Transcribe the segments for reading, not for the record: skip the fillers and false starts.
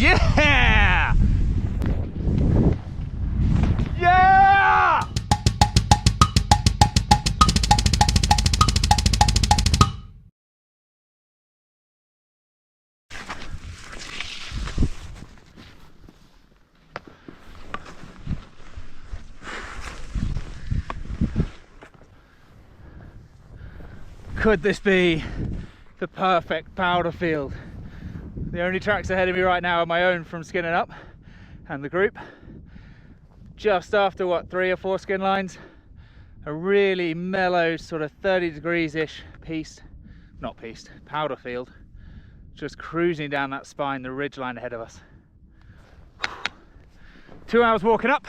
Yeah! Yeah! Could this be the perfect powder field? The only tracks ahead of me right now are my own from skinning up and the group. Just after what, 3 or 4 skin lines, a really mellow sort of 30 degrees-ish powder field, just cruising down that spine, the ridge line ahead of us. 2 hours walking up.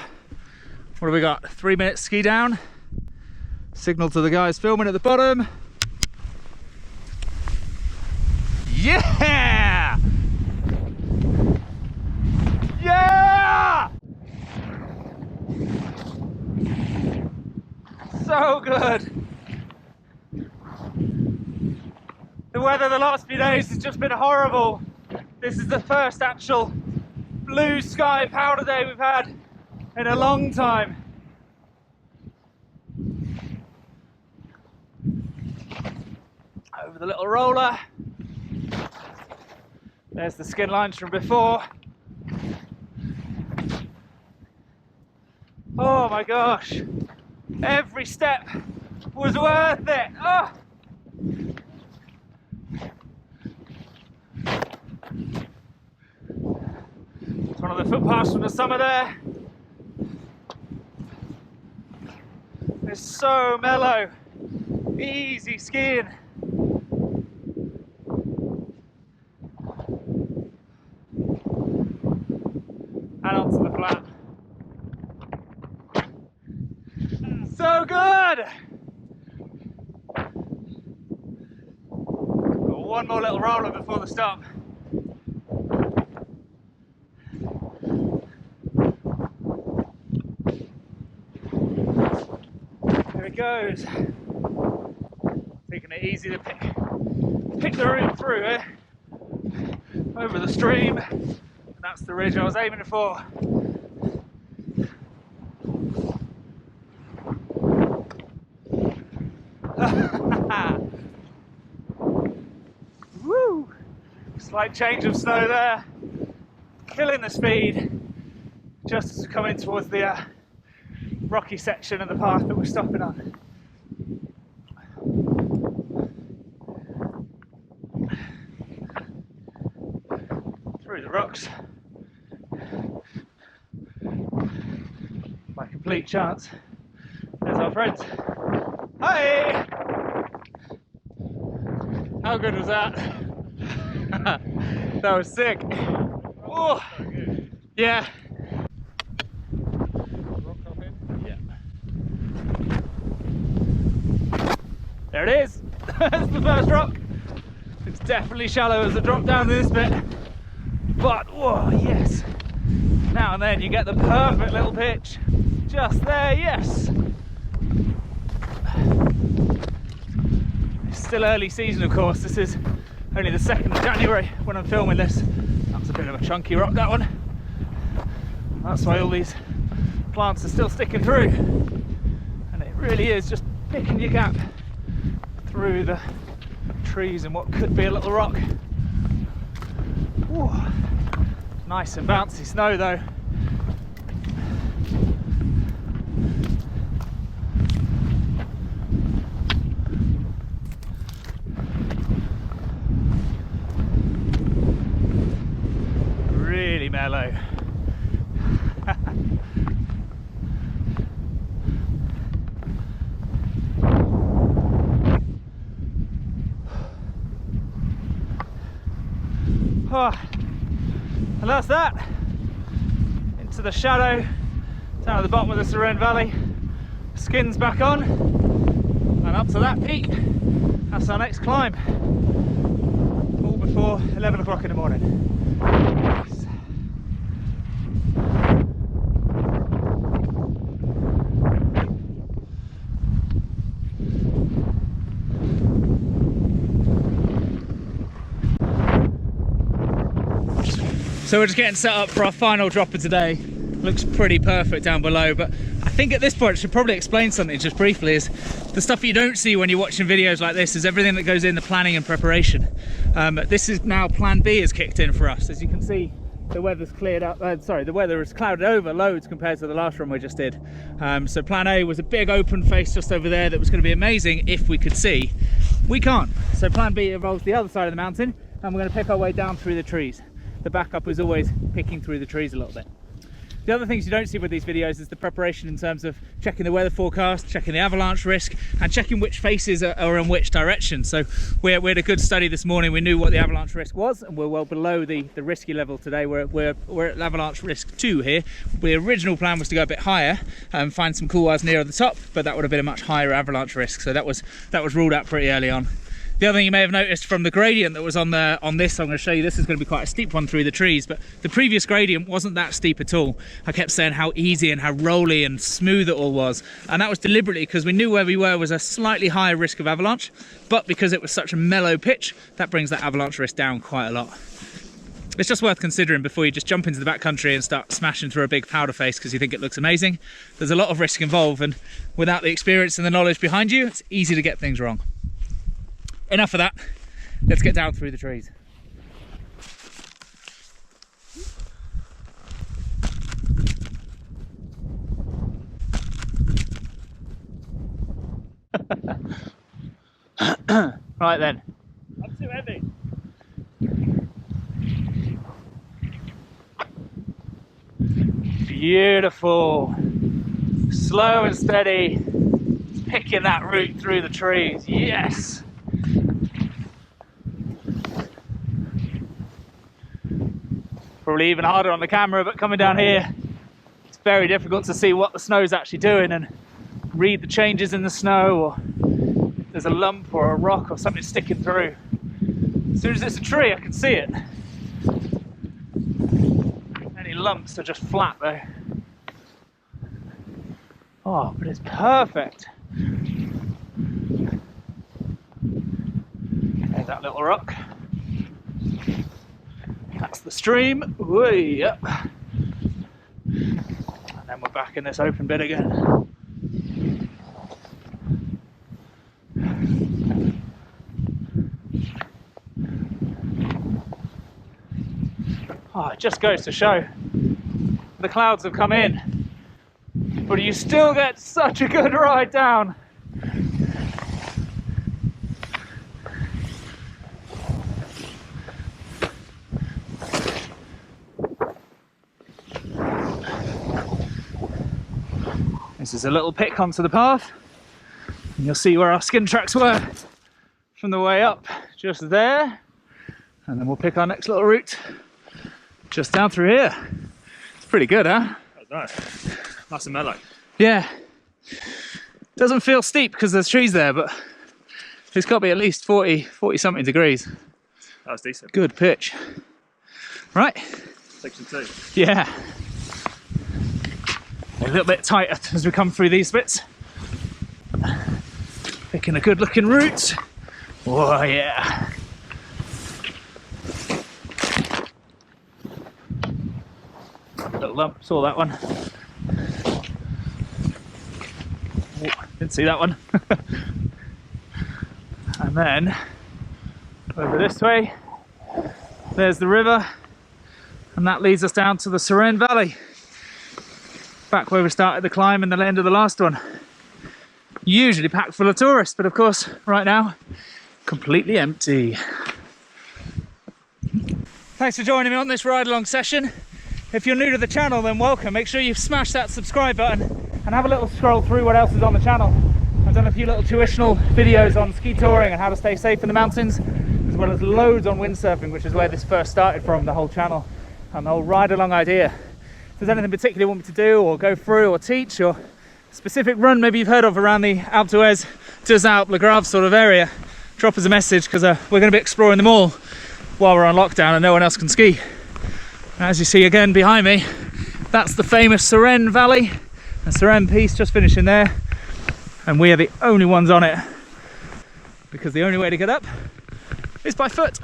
What have we got? 3 minutes ski down. Signal to the guys filming at the bottom. Yeah! Yeah! So good. The weather the last few days has just been horrible. This is the first actual blue sky powder day we've had in a long time. Over the little roller. There's the skin lines from before. Oh my gosh, every step was worth it. Oh. It's one of the footpaths from the summer there. It's so mellow, easy skiing. And onto the flat. So good! Got one more little roller before the stop. There it goes. Taking it easy to pick the route through here. Over the stream. That's the ridge I was aiming for. Woo! Slight change of snow there. Killing the speed. Just as we're coming towards the rocky section of the path that we're stopping on. Through the rocks. By complete chance. There's our friends. Hi! How good was that? That was sick. Oh, yeah. Yeah. There it is. That's the first rock. It's definitely shallow as a drop down this bit. But, whoa, yes. Now and then you get the perfect little pitch. Just there, yes. It's still early season, of course. This is only the 2nd of January when I'm filming this. That was a bit of a chunky rock, that one. That's why all these plants are still sticking through. And it really is just picking your gap through the trees and what could be a little rock. Ooh. Nice and bouncy snow though. Really mellow. Oh, and that's that. Into the shadow, down at the bottom of the Surrend Valley. Skins back on, and up to that peak. That's our next climb. All before 11 o'clock in the morning. So we're just getting set up for our final drop of today. Looks pretty perfect down below, but I think at this point I should probably explain something just briefly. Is the stuff you don't see when you're watching videos like this is everything that goes in the planning and preparation. This is now plan B has kicked in for us. As you can see, the weather's cleared up, the weather is clouded over loads compared to the last run we just did. So plan A was a big open face just over there that was going to be amazing if we could see. We can't. So plan B involves the other side of the mountain, and we're going to pick our way down through the trees. The backup is always picking through the trees a little bit. The other things you don't see with these videos is the preparation in terms of checking the weather forecast, checking the avalanche risk, and checking which faces are in which direction. So we had a good study this morning. We knew what the avalanche risk was, and we're well below the risky level today. We're at avalanche risk 2 here. The original plan was to go a bit higher and find some cool eyes nearer the top, but that would have been a much higher avalanche risk. So that was ruled out pretty early on. The other thing you may have noticed from the gradient that was on this, I'm going to show you, this is going to be quite a steep one through the trees, but the previous gradient wasn't that steep at all. I kept saying how easy and how rolly and smooth it all was, and that was deliberately because we knew where we were was a slightly higher risk of avalanche, but because it was such a mellow pitch, that brings that avalanche risk down quite a lot. It's just worth considering before you just jump into the backcountry and start smashing through a big powder face because you think it looks amazing. There's a lot of risk involved, and without the experience and the knowledge behind you, it's easy to get things wrong. Enough of that, let's get down through the trees. Right then. I'm too heavy. Beautiful. Slow and steady. Picking that route through the trees. Yes. Probably even harder on the camera, but coming down here, it's very difficult to see what the snow's actually doing and read the changes in the snow, or if there's a lump or a rock or something sticking through. As soon as it's a tree, I can see it. Any lumps are just flat though. Oh, but it's perfect. There's that little rock. That's the stream. Way up. And then we're back in this open bit again. Oh, it just goes to show the clouds have come in, but you still get such a good ride down. This is a little pick onto the path, and you'll see where our skin tracks were from the way up, just there, and then we'll pick our next little route just down through here. It's pretty good, huh? That was nice. Nice and mellow. Yeah. Doesn't feel steep because there's trees there, but it's got to be at least 40 something degrees. That was decent. Good pitch. Right. Section 2. Yeah. A little bit tighter as we come through these bits. Picking a good looking route. Oh yeah. Little lump, saw that one. Oh, didn't see that one. And then over this way, there's the river, and that leads us down to the Serene Valley. Back where we started the climb in the end of the last one. Usually packed full of tourists, but of course right now completely empty. Thanks for joining me on this ride along session. If you're new to the channel, then welcome. Make sure you smash that subscribe button and have a little scroll through what else is on the channel. I've done a few little tuitional videos on ski touring and how to stay safe in the mountains, as well as loads on windsurfing, which is where this first started from, the whole channel and the whole ride along idea. If there's anything particular you want me to do or go through or teach, or a specific run maybe you've heard of around the Alpe d'Huez, Deux Alpes, Le Grave sort of area, drop us a message, because we're going to be exploring them all while we're on lockdown and no one else can ski. As you see again behind me, that's the famous Serene Valley, and Serene Piste just finishing there, and we are the only ones on it because the only way to get up is by foot.